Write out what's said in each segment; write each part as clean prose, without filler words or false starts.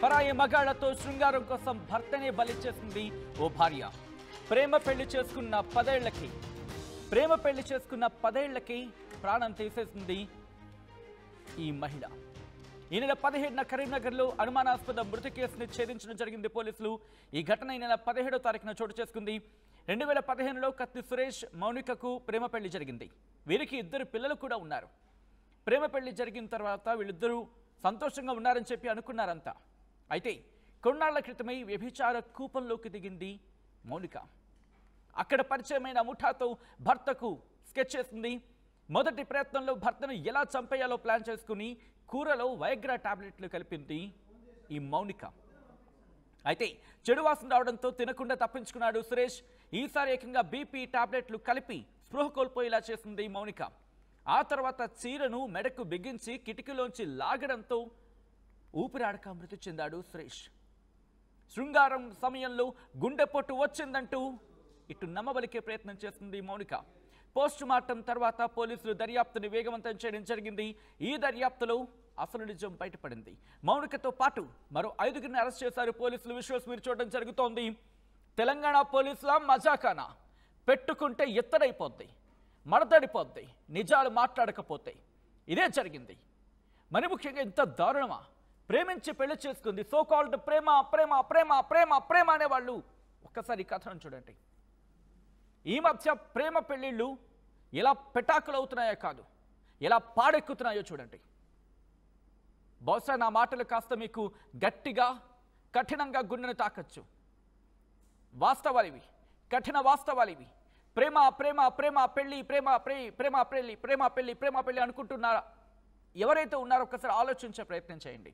పరాయి మగాళ్లతో శృంగారం కోసం భర్తనే బలి చేసింది ఓ భార్య. ప్రేమ పెళ్లి చేసుకున్న 10 ఏళ్లకి ప్రాణం తీసేసింది ఈ మహిళ. ఈ నెల 17న కరీంనగర్లో అనుమానాస్పద మృతి కేసుని ఛేదించడం జరిగింది పోలీసులు. ఈ ఘటన ఈ నెల 17వ తారీఖున చోటు చేసుకుంది. 2015లో కత్తి సురేష్ మౌనికకు ప్రేమ పెళ్లి జరిగింది. వీరికి 2 పిల్లలు కూడా ఉన్నారు. ప్రేమ పెళ్లి జరిగిన తర్వాత వీళ్ళిద్దరూ సంతోషంగా ఉన్నారని చెప్పి అనుకున్నారంతా. అయితే కొన్నాళ్ల క్రితమే వ్యభిచార కూపంలోకి దిగింది మౌనిక. అక్కడ పరిచయమైన ముఠాతో భర్తకు స్కెచ్ చేసింది. మొదటి ప్రయత్నంలో భర్తను ఎలా చంపేయాలో ప్లాన్ చేసుకుని కూరలో వైగ్రా టాబ్లెట్లు కలిపింది ఈ మౌనిక. అయితే చెడు వాసన రావడంతో తినకుండా తప్పించుకున్నాడు సురేష్. ఈసారి ఏకంగా బీపీ టాబ్లెట్లు కలిపి స్పృహ కోల్పోయేలా చేసింది మౌనిక. ఆ తర్వాత చీరను మెడకు బిగించి కిటికీలోంచి లాగడంతో ఊపిరాడక మృతి చెందాడు సురేష్. శృంగారం సమయంలో గుండెపోటు వచ్చిందంటూ ఇటు నమ్మబలికే ప్రయత్నం చేస్తుంది మౌనిక. పోస్ట్ మార్టం తర్వాత పోలీసులు దర్యాప్తుని వేగవంతం చేయడం జరిగింది. ఈ దర్యాప్తులో అసలు నిజం బయటపడింది. మౌనికతో పాటు మరో 5గురిని అరెస్ట్ చేశారు పోలీసులు. విజువల్స్ మీరు చూడడం జరుగుతోంది. తెలంగాణ పోలీసుల మజాకానా, పెట్టుకుంటే ఎత్తడైపోద్ది, మడతడిపోద్ది, నిజాలు మాట్లాడకపోతే. ఇదే జరిగింది. మరి ముఖ్యంగా ఇంత దారుణమా? ప్రేమించి పెళ్లి చేసుకుంది. సో కాల్డ్ ప్రేమ ప్రేమ ప్రేమ ప్రేమ ప్రేమ అనేవాళ్ళు. ఒక్కసారి కథను చూడండి. ఈ మధ్య ప్రేమ పెళ్లిళ్ళు ఎలా పెటాకులు అవుతున్నాయో కాదు, ఎలా పాడెక్కుతున్నాయో చూడండి. బహుశా నా మాటలు కాస్త మీకు గట్టిగా కఠినంగా గుండెను తాకచ్చు. వాస్తవాలివి, కఠిన వాస్తవాలివి. ప్రేమ ప్రేమ ప్రేమ పెళ్లి, ప్రేమ ప్రేమ పెళ్లి, ప్రేమ పెళ్లి, ప్రేమ పెళ్లి అనుకుంటున్నారా? ఎవరైతే ఉన్నారో ఒక్కసారి ఆలోచించే ప్రయత్నం చేయండి.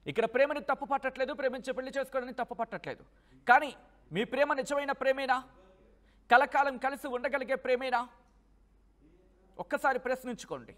ఇక్కడ ప్రేమని తప్పు పట్టట్లేదు, ప్రేమించే పెళ్లి చేసుకోవడానికి తప్పు పట్టట్లేదు. కానీ మీ ప్రేమ నిజమైన ప్రేమేనా? కలకాలం కలిసి ఉండగలిగే ప్రేమేనా? ఒక్కసారి ప్రశ్నించుకోండి.